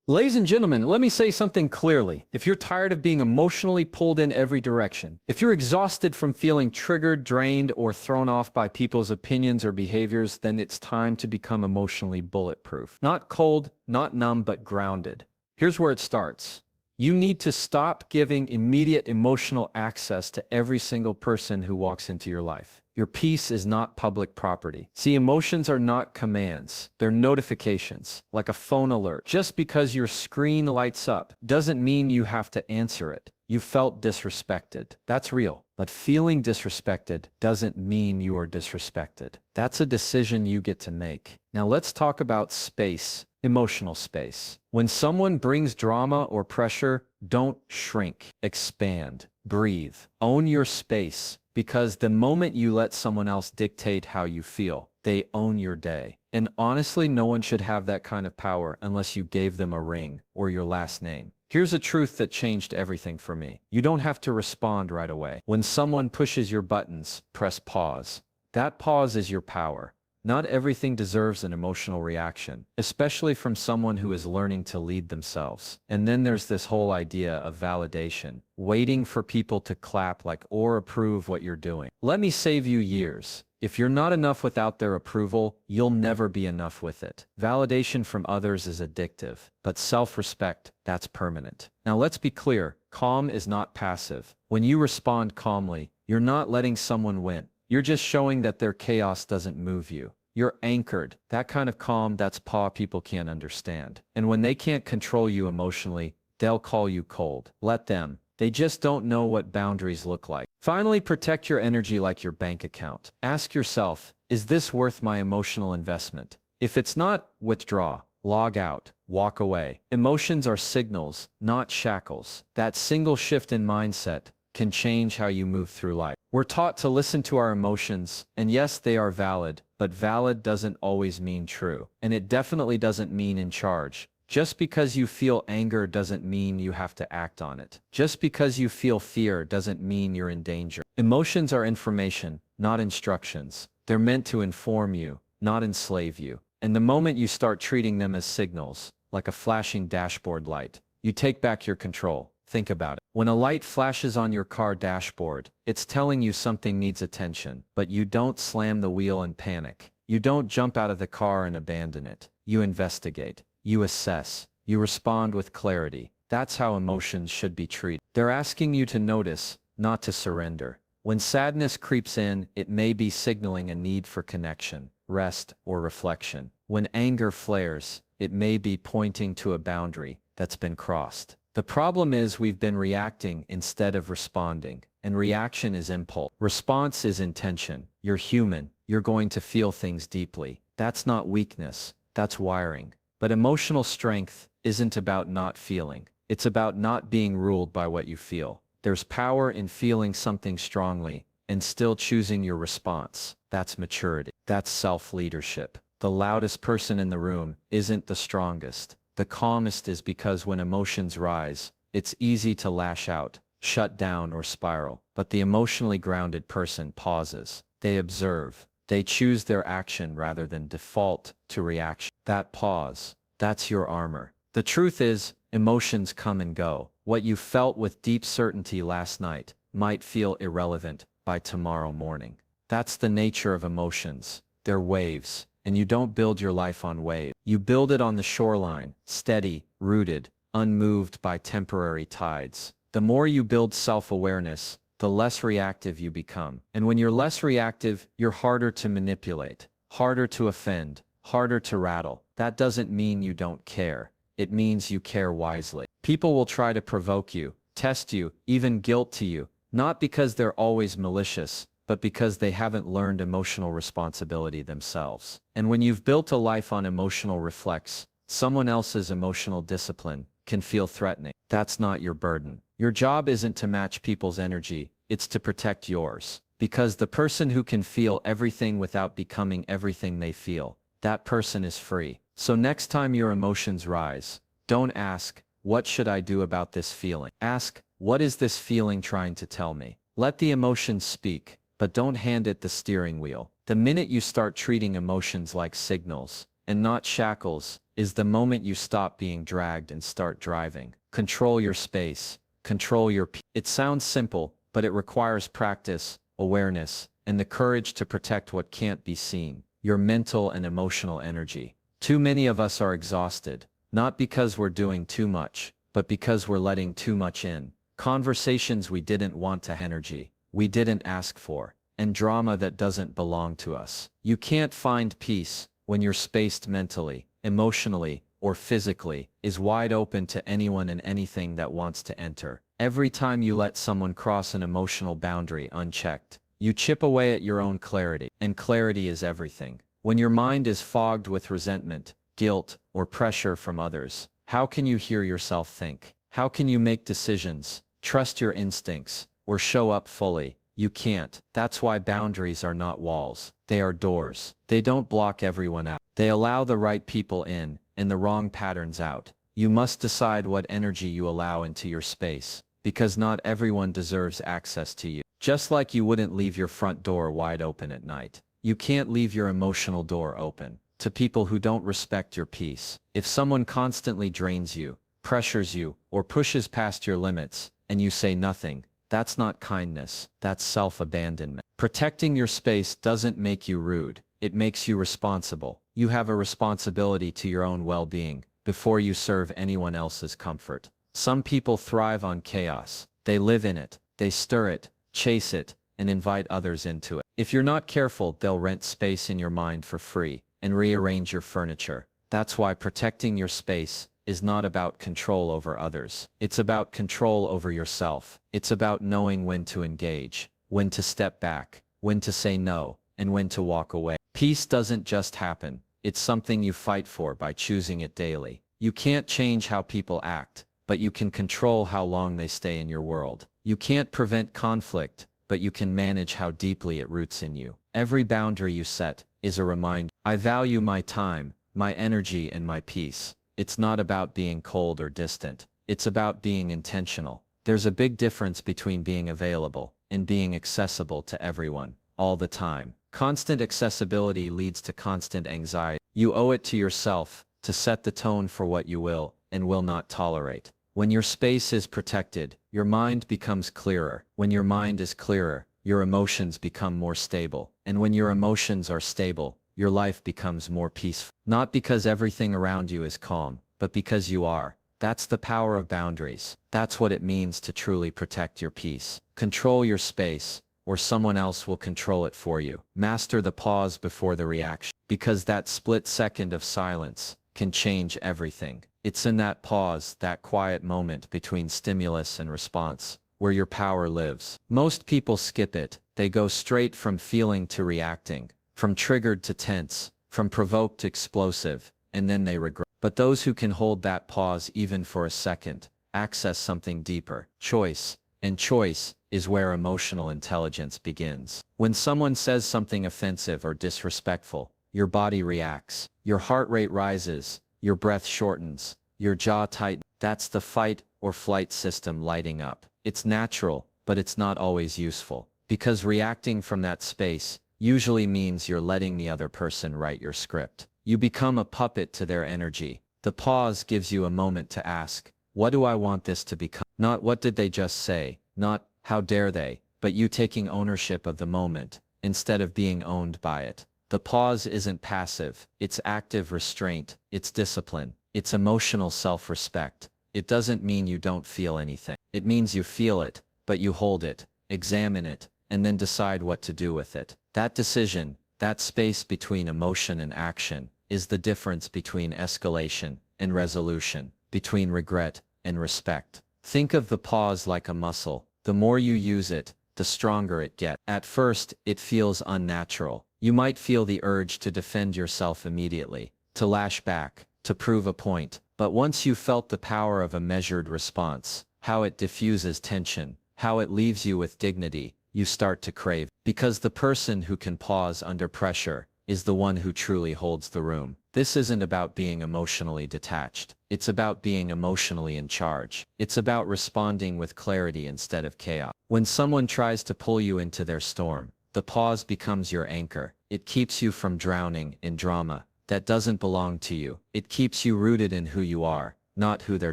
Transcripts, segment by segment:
Ladies and gentlemen, let me say something clearly. If you're tired of being emotionally pulled in every direction, if you're exhausted from feeling triggered, drained, or thrown off by people's opinions or behaviors, then it's time to become emotionally bulletproof. Not cold, not numb, but grounded. Here's where it starts. You need to stop giving immediate emotional access to every single person who walks into your life. Your peace is not public property. See, emotions are not commands. They're notifications, like a phone alert. Just because your screen lights up doesn't mean you have to answer it. You felt disrespected. That's real. But feeling disrespected doesn't mean you are disrespected. That's a decision you get to make. Now let's talk about space, emotional space. When someone brings drama or pressure, don't shrink. Expand. Breathe. Own your space. Because the moment you let someone else dictate how you feel, they own your day. And honestly, no one should have that kind of power unless you gave them a ring or your last name. Here's a truth that changed everything for me. You don't have to respond right away. When someone pushes your buttons, press pause. That pause is your power. Not everything deserves an emotional reaction, especially from someone who is learning to lead themselves. And then there's this whole idea of validation, waiting for people to clap like or approve what you're doing. Let me save you years. If you're not enough without their approval, you'll never be enough with it. Validation from others is addictive, but self-respect, that's permanent. Now let's be clear, calm is not passive. When you respond calmly, you're not letting someone win. You're just showing that their chaos doesn't move you. You're anchored. That kind of calm, that's paw people can't understand. And when they can't control you emotionally, they'll call you cold. Let them. They just don't know what boundaries look like. Finally, protect your energy like your bank account. Ask yourself, is this worth my emotional investment? If it's not, withdraw. Log out. Walk away. Emotions are signals, not shackles. That single shift in mindset can change how you move through life. We're taught to listen to our emotions, and yes, they are valid, but valid doesn't always mean true. And it definitely doesn't mean in charge. Just because you feel anger doesn't mean you have to act on it. Just because you feel fear doesn't mean you're in danger. Emotions are information, not instructions. They're meant to inform you, not enslave you. And the moment you start treating them as signals, like a flashing dashboard light, you take back your control. Think about it. When a light flashes on your car dashboard, it's telling you something needs attention, but you don't slam the wheel and panic. You don't jump out of the car and abandon it. You investigate. You assess. You respond with clarity. That's how emotions should be treated. They're asking you to notice, not to surrender. When sadness creeps in, it may be signaling a need for connection, rest, or reflection. When anger flares, it may be pointing to a boundary that's been crossed. The problem is we've been reacting instead of responding, and reaction is impulse. Response is intention. You're human. You're going to feel things deeply. That's not weakness. That's wiring. But emotional strength isn't about not feeling. It's about not being ruled by what you feel. There's power in feeling something strongly and still choosing your response. That's maturity. That's self-leadership. The loudest person in the room isn't the strongest. The calmest is because when emotions rise, it's easy to lash out, shut down, or spiral. But the emotionally grounded person pauses. They observe. They choose their action rather than default to reaction. That pause, that's your armor. The truth is, emotions come and go. What you felt with deep certainty last night might feel irrelevant by tomorrow morning. That's the nature of emotions. They're waves. And you don't build your life on waves. You build it on the shoreline, steady, rooted, unmoved by temporary tides. The more you build self-awareness, the less reactive you become. And when you're less reactive, you're harder to manipulate, harder to offend, harder to rattle. That doesn't mean you don't care. It means you care wisely. People will try to provoke you, test you, even guilt to you, not because they're always malicious, but because they haven't learned emotional responsibility themselves. And when you've built a life on emotional reflex, someone else's emotional discipline can feel threatening. That's not your burden. Your job isn't to match people's energy, it's to protect yours. Because the person who can feel everything without becoming everything they feel, that person is free. So next time your emotions rise, don't ask, what should I do about this feeling? Ask, what is this feeling trying to tell me? Let the emotions speak. But don't hand it the steering wheel. The minute you start treating emotions like signals, and not shackles, is the moment you stop being dragged and start driving. Control your space. Control your peace. It sounds simple, but it requires practice, awareness, and the courage to protect what can't be seen, your mental and emotional energy. Too many of us are exhausted, not because we're doing too much, but because we're letting too much in. Conversations we didn't want to energy we didn't ask for, and drama that doesn't belong to us. You can't find peace when you're spaced mentally, emotionally, or physically, is wide open to anyone and anything that wants to enter. Every time you let someone cross an emotional boundary unchecked, you chip away at your own clarity, and clarity is everything. When your mind is fogged with resentment, guilt, or pressure from others, how can you hear yourself think? How can you make decisions, trust your instincts, or show up fully? You can't. That's why boundaries are not walls. They are doors. They don't block everyone out. They allow the right people in, and the wrong patterns out. You must decide what energy you allow into your space, because not everyone deserves access to you. Just like you wouldn't leave your front door wide open at night, you can't leave your emotional door open to people who don't respect your peace. If someone constantly drains you, pressures you, or pushes past your limits, and you say nothing, that's not kindness, that's self-abandonment. Protecting your space doesn't make you rude, it makes you responsible. You have a responsibility to your own well-being before you serve anyone else's comfort. Some people thrive on chaos. They live in it, they stir it, chase it, and invite others into it. If you're not careful, they'll rent space in your mind for free and rearrange your furniture. That's why protecting your space is not about control over others. It's about control over yourself. It's about knowing when to engage, when to step back, when to say no, and when to walk away. Peace doesn't just happen. It's something you fight for by choosing it daily. You can't change how people act, but you can control how long they stay in your world. You can't prevent conflict, but you can manage how deeply it roots in you. Every boundary you set is a reminder. I value my time, my energy, and my peace. It's not about being cold or distant. It's about being intentional. There's a big difference between being available and being accessible to everyone, all the time. Constant accessibility leads to constant anxiety. You owe it to yourself to set the tone for what you will and will not tolerate. When your space is protected, your mind becomes clearer. When your mind is clearer, your emotions become more stable. And when your emotions are stable, your life becomes more peaceful. Not because everything around you is calm, but because you are. That's the power of boundaries. That's what it means to truly protect your peace. Control your space, or someone else will control it for you. Master the pause before the reaction, because that split second of silence can change everything. It's in that pause, that quiet moment between stimulus and response, where your power lives. Most people skip it. They go straight from feeling to reacting, from triggered to tense, from provoked to explosive, and then they regret. But those who can hold that pause even for a second, access something deeper, choice. And choice is where emotional intelligence begins. When someone says something offensive or disrespectful, your body reacts, your heart rate rises, your breath shortens, your jaw tightens. That's the fight or flight system lighting up. It's natural, but it's not always useful, because reacting from that space usually means you're letting the other person write your script. You become a puppet to their energy. The pause gives you a moment to ask, what do I want this to become? Not what did they just say, not how dare they, but you taking ownership of the moment, instead of being owned by it. The pause isn't passive, it's active restraint, it's discipline, it's emotional self-respect. It doesn't mean you don't feel anything. It means you feel it, but you hold it, examine it, and then decide what to do with it. That decision, that space between emotion and action, is the difference between escalation and resolution, between regret and respect. Think of the pause like a muscle. The more you use it, the stronger it gets. At first, it feels unnatural. You might feel the urge to defend yourself immediately, to lash back, to prove a point. But once you've felt the power of a measured response, how it diffuses tension, how it leaves you with dignity, you start to crave. Because the person who can pause under pressure is the one who truly holds the room. This isn't about being emotionally detached. It's about being emotionally in charge. It's about responding with clarity instead of chaos. When someone tries to pull you into their storm, the pause becomes your anchor. It keeps you from drowning in drama, that doesn't belong to you. It keeps you rooted in who you are, not who they're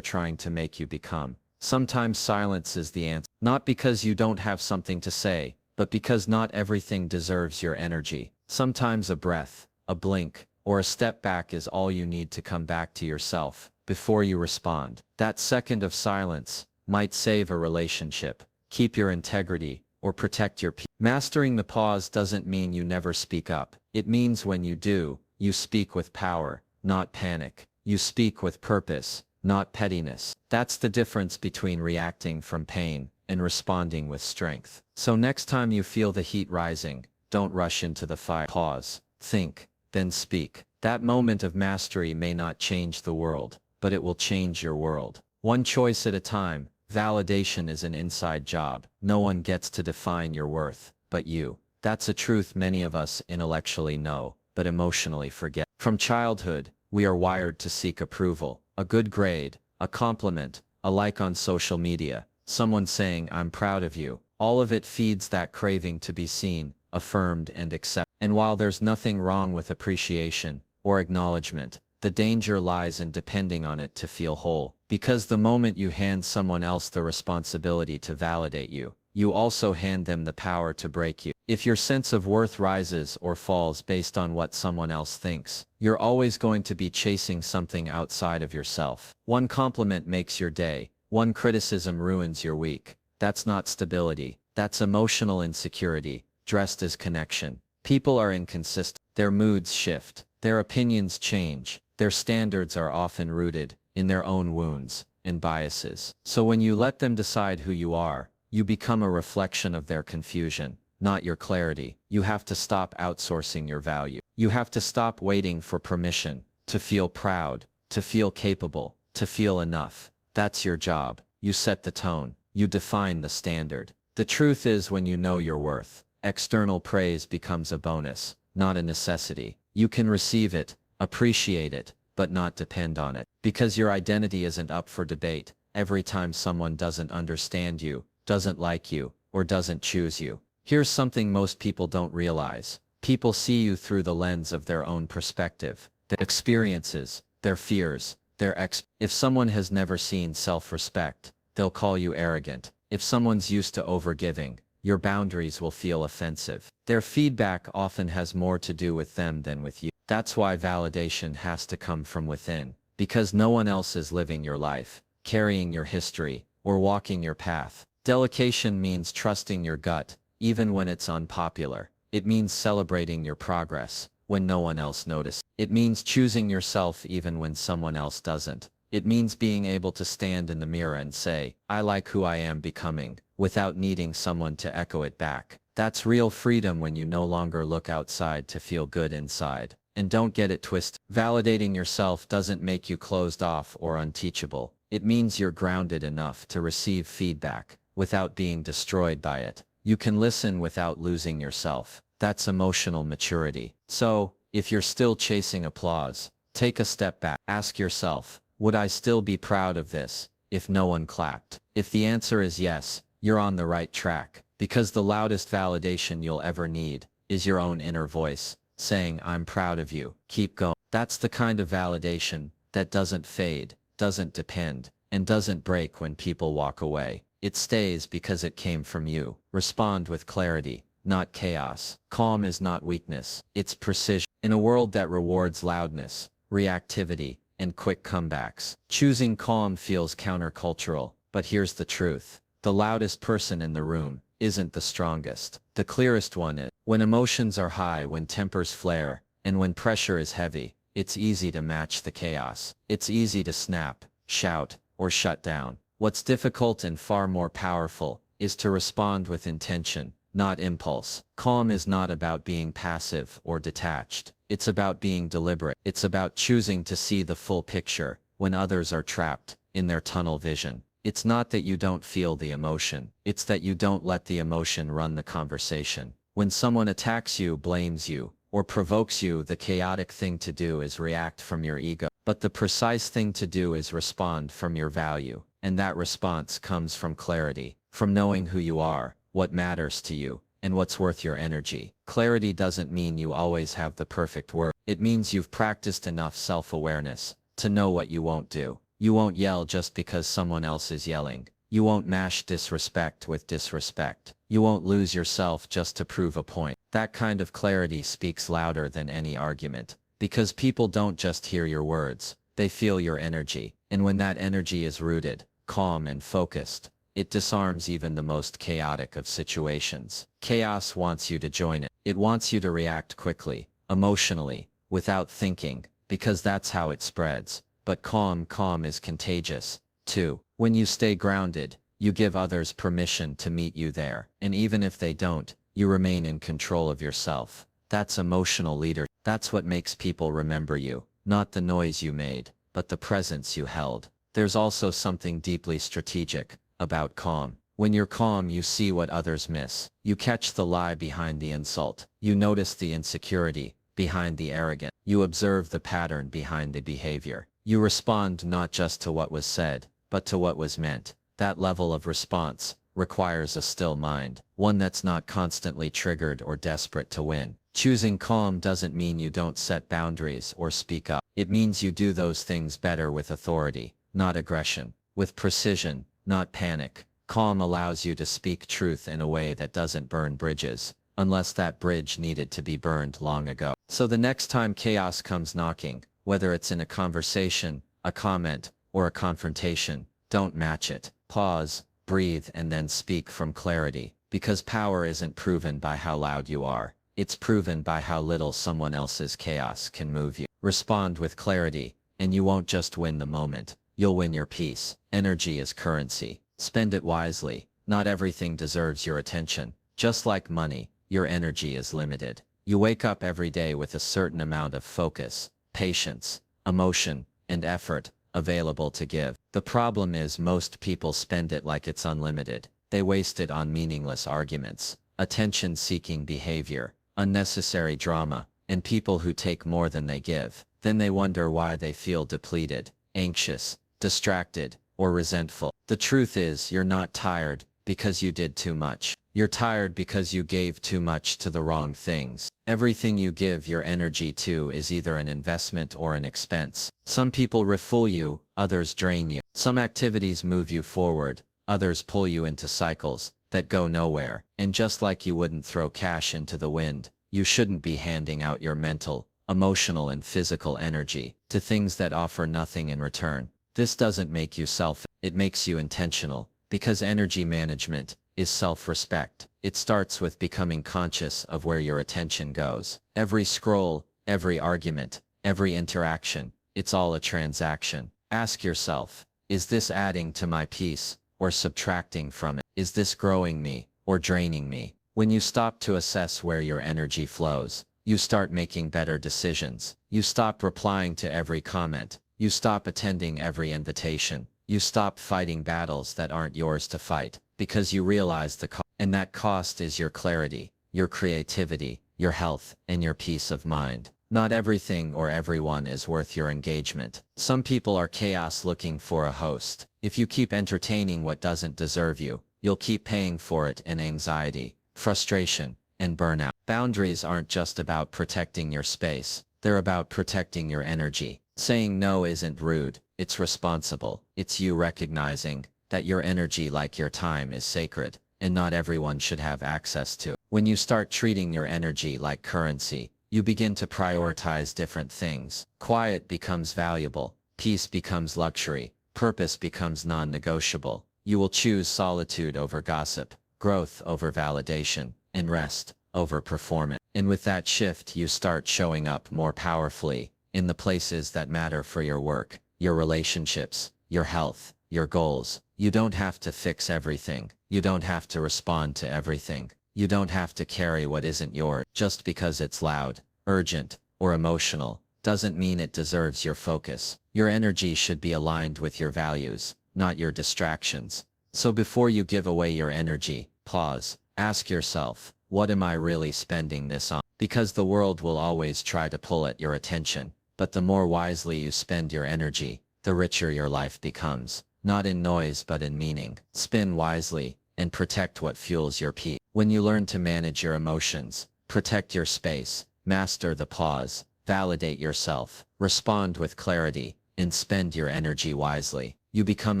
trying to make you become. Sometimes silence is the answer, not because you don't have something to say, but because not everything deserves your energy. Sometimes a breath, a blink, or a step back is all you need to come back to yourself before you respond. That second of silence might save a relationship, keep your integrity, or protect your peace. Mastering the pause doesn't mean you never speak up. It means when you do, you speak with power, not panic. You speak with purpose, not pettiness. That's the difference between reacting from pain and responding with strength. So next time you feel the heat rising, don't rush into the fire. Pause, think, then speak. That moment of mastery may not change the world, but it will change your world. One choice at a time. Validation is an inside job. No one gets to define your worth, but you. That's a truth many of us intellectually know, but emotionally forget. From childhood, we are wired to seek approval, a good grade, a compliment, a like on social media, someone saying I'm proud of you. All of it feeds that craving to be seen, affirmed and accepted. And while there's nothing wrong with appreciation or acknowledgement, the danger lies in depending on it to feel whole. Because the moment you hand someone else the responsibility to validate you, you also hand them the power to break you. If your sense of worth rises or falls based on what someone else thinks, you're always going to be chasing something outside of yourself. One compliment makes your day, one criticism ruins your week. That's not stability, that's emotional insecurity, dressed as connection. People are inconsistent, their moods shift, their opinions change, their standards are often rooted in their own wounds and biases. So when you let them decide who you are, you become a reflection of their confusion, not your clarity. You have to stop outsourcing your value. You have to stop waiting for permission to feel proud, to feel capable, to feel enough. That's your job. You set the tone. You define the standard. The truth is, when you know your worth, external praise becomes a bonus, not a necessity. You can receive it, appreciate it, but not depend on it. Because your identity isn't up for debate every time someone doesn't understand you, doesn't like you, or doesn't choose you. Here's something most people don't realize. People see you through the lens of their own perspective, their experiences, their fears, If someone has never seen self-respect, they'll call you arrogant. If someone's used to overgiving, your boundaries will feel offensive. Their feedback often has more to do with them than with you. That's why validation has to come from within, because no one else is living your life, carrying your history, or walking your path. Delegation means trusting your gut, even when it's unpopular. It means celebrating your progress when no one else notices. It means choosing yourself even when someone else doesn't. It means being able to stand in the mirror and say, I like who I am becoming, without needing someone to echo it back. That's real freedom, when you no longer look outside to feel good inside. And don't get it twisted. Validating yourself doesn't make you closed off or unteachable. It means you're grounded enough to receive feedback without being destroyed by it. You can listen without losing yourself. That's emotional maturity. So, if you're still chasing applause, take a step back. Ask yourself, would I still be proud of this if no one clapped? If the answer is yes, you're on the right track, because the loudest validation you'll ever need is your own inner voice saying, I'm proud of you, keep going. That's the kind of validation that doesn't fade, doesn't depend, and doesn't break when people walk away. It stays because it came from you. Respond with clarity, not chaos. Calm is not weakness, it's precision. In a world that rewards loudness, reactivity, and quick comebacks, choosing calm feels countercultural. But here's the truth. The loudest person in the room isn't the strongest. The clearest one is. When emotions are high, when tempers flare, and when pressure is heavy, it's easy to match the chaos. It's easy to snap, shout, or shut down. What's difficult and far more powerful is to respond with intention, not impulse. Calm is not about being passive or detached. It's about being deliberate. It's about choosing to see the full picture when others are trapped in their tunnel vision. It's not that you don't feel the emotion. It's that you don't let the emotion run the conversation. When someone attacks you, blames you, or provokes you, the chaotic thing to do is react from your ego. But the precise thing to do is respond from your value. And that response comes from clarity, from knowing who you are, what matters to you, and what's worth your energy. Clarity doesn't mean you always have the perfect word. It means you've practiced enough self-awareness to know what you won't do. You won't yell just because someone else is yelling. You won't mash disrespect with disrespect. You won't lose yourself just to prove a point. That kind of clarity speaks louder than any argument, because people don't just hear your words, they feel your energy. And when that energy is rooted, calm and focused, it disarms even the most chaotic of situations. Chaos wants you to join it. It wants you to react quickly, emotionally, without thinking, because that's how it spreads. But calm is contagious, too. When you stay grounded, you give others permission to meet you there. And even if they don't, you remain in control of yourself. That's emotional leadership. That's what makes people remember you. Not the noise you made, but the presence you held. There's also something deeply strategic about calm. When you're calm, you see what others miss. You catch the lie behind the insult. You notice the insecurity behind the arrogance. You observe the pattern behind the behavior. You respond not just to what was said, but to what was meant. That level of response requires a still mind, one that's not constantly triggered or desperate to win. Choosing calm doesn't mean you don't set boundaries or speak up. It means you do those things better with authority, not aggression, with precision, not panic. Calm allows you to speak truth in a way that doesn't burn bridges, unless that bridge needed to be burned long ago. So the next time chaos comes knocking, whether it's in a conversation, a comment, or a confrontation, don't match it. Pause, breathe, and then speak from clarity, because power isn't proven by how loud you are. It's proven by how little someone else's chaos can move you. Respond with clarity, and you won't just win the moment, you'll win your peace. Energy is currency. Spend it wisely. Not everything deserves your attention. Just like money, your energy is limited. You wake up every day with a certain amount of focus, patience, emotion, and effort available to give. The problem is most people spend it like it's unlimited. They waste it on meaningless arguments, attention-seeking behavior, unnecessary drama, and people who take more than they give. Then they wonder why they feel depleted, anxious, distracted, or resentful. The truth is, you're not tired because you did too much. You're tired because you gave too much to the wrong things. Everything you give your energy to is either an investment or an expense. Some people refuel you, others drain you. Some activities move you forward, others pull you into cycles that go nowhere. And just like you wouldn't throw cash into the wind, you shouldn't be handing out your mental, emotional, and physical energy to things that offer nothing in return. This doesn't make you selfish, it makes you intentional, because energy management is self-respect. It starts with becoming conscious of where your attention goes. Every scroll, every argument, every interaction, it's all a transaction. Ask yourself, is this adding to my peace or subtracting from it? Is this growing me or draining me? When you stop to assess where your energy flows, you start making better decisions. You stop replying to every comment. You stop attending every invitation. You stop fighting battles that aren't yours to fight, because you realize the cost. And that cost is your clarity, your creativity, your health, and your peace of mind. Not everything or everyone is worth your engagement. Some people are chaos looking for a host. If you keep entertaining what doesn't deserve you, you'll keep paying for it in anxiety, frustration, and burnout. Boundaries aren't just about protecting your space. They're about protecting your energy. Saying no isn't rude, it's responsible. It's you recognizing that your energy, like your time, is sacred, and not everyone should have access to it. When you start treating your energy like currency, you begin to prioritize different things. Quiet becomes valuable, peace becomes luxury, purpose becomes non-negotiable. You will choose solitude over gossip, growth over validation, and rest over performance. And with that shift, you start showing up more powerfully in the places that matter for your work, your relationships, your health, your goals. You don't have to fix everything. You don't have to respond to everything. You don't have to carry what isn't yours. Just because it's loud, urgent, or emotional, doesn't mean it deserves your focus. Your energy should be aligned with your values, not your distractions. So before you give away your energy, pause. Ask yourself, what am I really spending this on? Because the world will always try to pull at your attention. But the more wisely you spend your energy, the richer your life becomes. Not in noise but in meaning. Spin wisely, and protect what fuels your peace. When you learn to manage your emotions, protect your space, master the pause, Validate yourself, respond with clarity, and spend your energy wisely. You become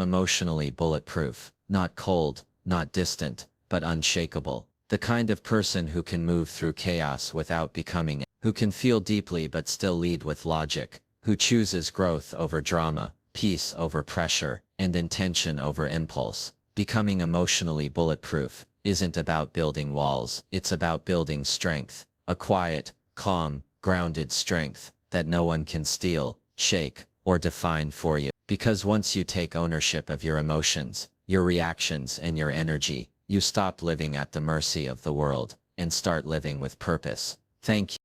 emotionally bulletproof, not cold, not distant, but unshakable. The kind of person who can move through chaos without becoming it, who can feel deeply but still lead with logic, who chooses growth over drama, peace over pressure, and intention over impulse. Becoming emotionally bulletproof isn't about building walls, it's about building strength, a quiet, calm, grounded strength that no one can steal, shake, or define for you. Because once you take ownership of your emotions, your reactions, and your energy, you stop living at the mercy of the world and start living with purpose. Thank you.